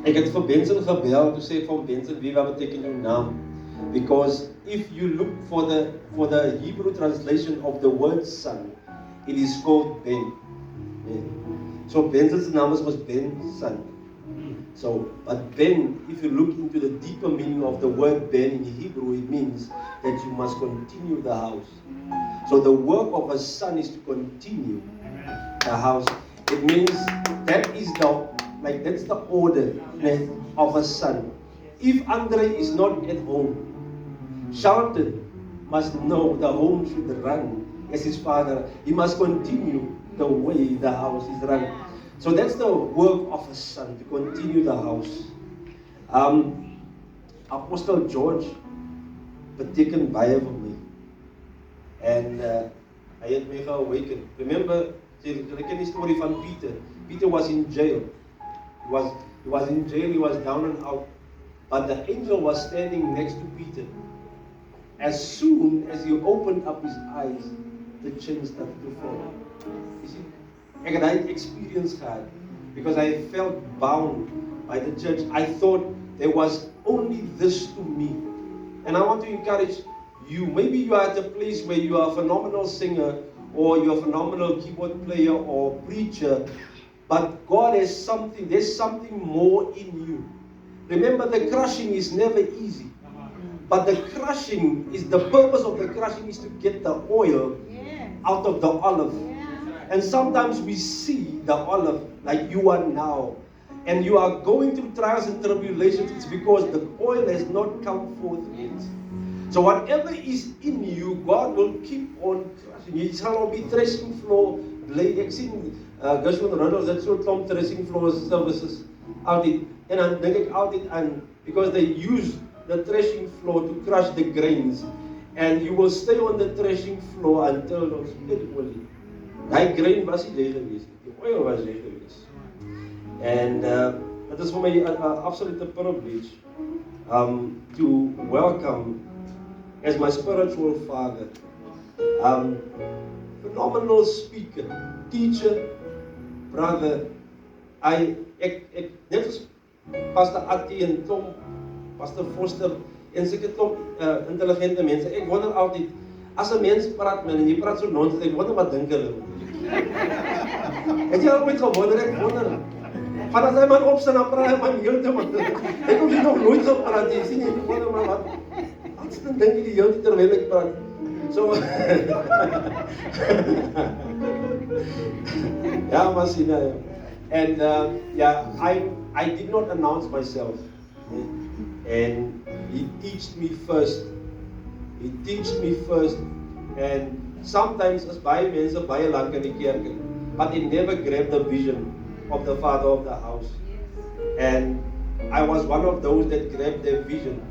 Ek het vir Benson gebel to sê van Benson, wie wat beteken jou naam? Because if you look for the Hebrew translation of the word son, it is called Ben. So Benson's name was Ben son. So, but Ben, if you look into the deeper meaning of the word Ben in Hebrew, it means that you must continue the house. So the work of a son is to continue the house. It means that is that's the order of a son. If Andre is not at home, Charlton must know the home should run as his father. He must continue the way the house is run. So that's the work of a son, to continue the house. Apostle George beteken baie vir my. And hy het my geawaken. Remember, jy ken die story van Peter. Peter was in jail. He was in jail, he was down and out. But the angel was standing next to Peter. As soon as he opened up his eyes, the chains started to fall. You see? Ek het daai experience gehad because I felt bound by the church. I thought there was only this to me. And I want to encourage you. Maybe you are at a place where you are a phenomenal singer or you're a phenomenal keyboard player or preacher, but God has something, there's something more in you. Remember, the crushing is never easy. But the crushing is, the purpose of the crushing is to get the oil out of the olive. And sometimes we see the olive like you are now. And you are going through trials and tribulations. It's because the oil has not come forth yet. So whatever is in you, God will keep on crushing. Jy sal op die threshing floor bly. Ek sien Gershwin Rudolph het so 'n klomp threshing floor services altyd. En dan dink ek altyd aan, because they use the threshing floor to crush the grains. And you will stay on the threshing floor until ons split olie. Daai grain was nie reg gewees nie. Die oil was reg gewees. And it is for me an absolute privilege to welcome as my spiritual father, phenomenal speaker, teacher, brother. Ek net as Pastor Atti en Tom, Pastor Foster en seker klomp intelligente mense. Ek wonder altyd, as 'n mens praat en jy praat so nonsens, ek wonder wat dink hulle. Het jy al ooit gewonder? Ek wonder. Van as hy man opstaan en praat, hy man heeltemal. Ek het nog nooit gepraat, jy sien, jy wonder maar wat. Dan dink jy die hele tyd terwyl ek praat. So ja, maar sien nou. And I did not announce myself. And he teached me first. He teached me first. And sometimes as baie mense baie lank in die kerk, but he never grabbed the vision of the father of the house. And I was one of those that grabbed their vision.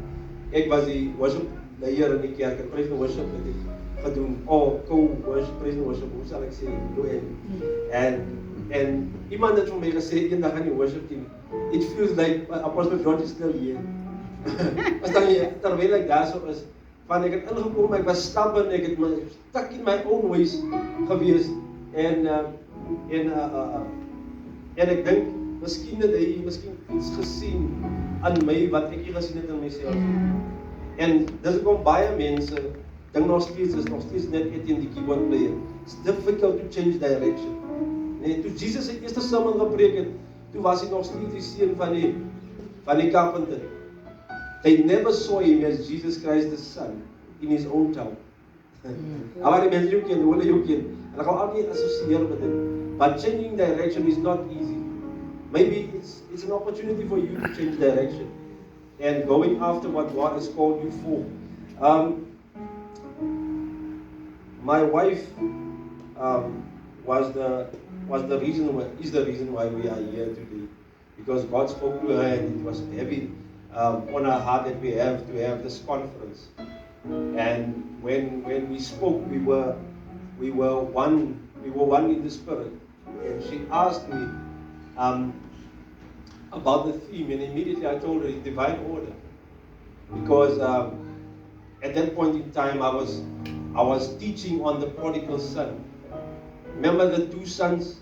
Ek was die worship leier in die kerk, praise and worship het ek gedoen. Co-worship, praise and worship, hoe sal ek sê, and iemand het vir my gesê, eendag aan die worship team, it feels like Apostle George is still here. As dan terwyl ek daar so is, van ek het ingekom, ek was stubborn, ek het stuck in my own ways gewees, en ek dink, miskien het hy iets gesien aan my, wat ek nie gesien het in myself. En dis kom baie mense, dink nog steeds net in die keyboard player. It's difficult to change direction. Nee, toe Jesus het eerste sermon gepreek het, toe was hy nog steeds die seun van die carpenter. They never saw him as Jesus Christ the Son in his own town. Maar die mense ook ken, hulle ook ken. Hulle gaan altyd assosieer met dit. But changing direction is not easy. Maybe it's an opportunity for you to change direction and going after what God has called you for. My wife is the reason why we are here today, because God spoke to her and it was heavy on our heart that we have to have this conference. And when we spoke, we were one in the spirit. And she asked me about the theme, and immediately I told her divine order, because at that point in time I was teaching on the prodigal son. Remember the two sons?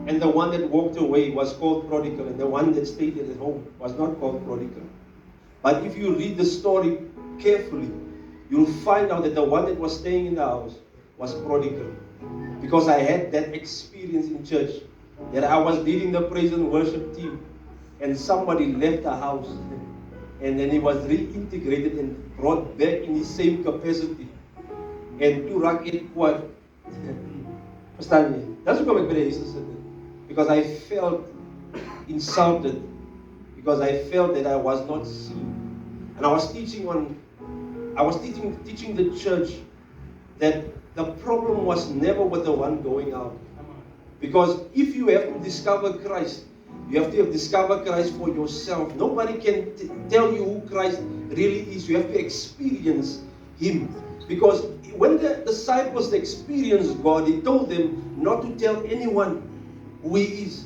And the one that walked away was called prodigal, and the one that stayed at home was not called prodigal. But if you read the story carefully, you'll find out that the one that was staying in the house was prodigal. Because I had that experience in church, that I was leading the praise and worship team, and somebody left the house, and then he was reintegrated and brought back in the same capacity. And to rock it quite. Verstaan jy? That's why ek by die huis gesit het. Because I felt insulted. Because I felt that I was not seen. And I was teaching the church that the problem was never with the one going out. Because if you have to discover Christ, you have to discover Christ for yourself. Nobody can tell you who Christ really is. You have to experience Him. Because when the disciples experienced God, He told them not to tell anyone who He is.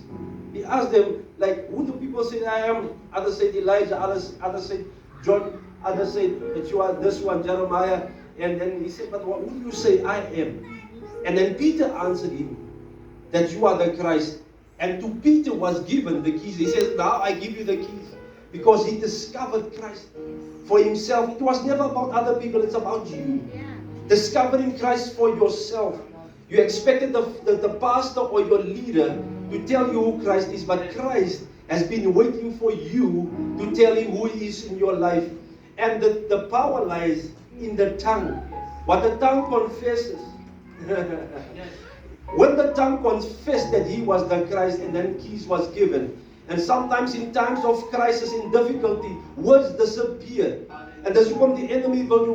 He asked them, like, who do people say I am? Others said Elijah, others said John, others said that you are this one, Jeremiah. And then He said, but who do you say I am? And then Peter answered Him, that you are the Christ. And to Peter was given the keys. He says, now I give you the keys. Because he discovered Christ for himself. It was never about other people, it's about you. Yeah. Discovering Christ for yourself. You expected the pastor or your leader to tell you who Christ is, but Christ has been waiting for you to tell Him who He is in your life. And the power lies in the tongue. What the tongue confesses. When the tongue confessed that He was the Christ, and then keys was given. And sometimes in times of crisis, in difficulty, words disappear. And that's when the enemy will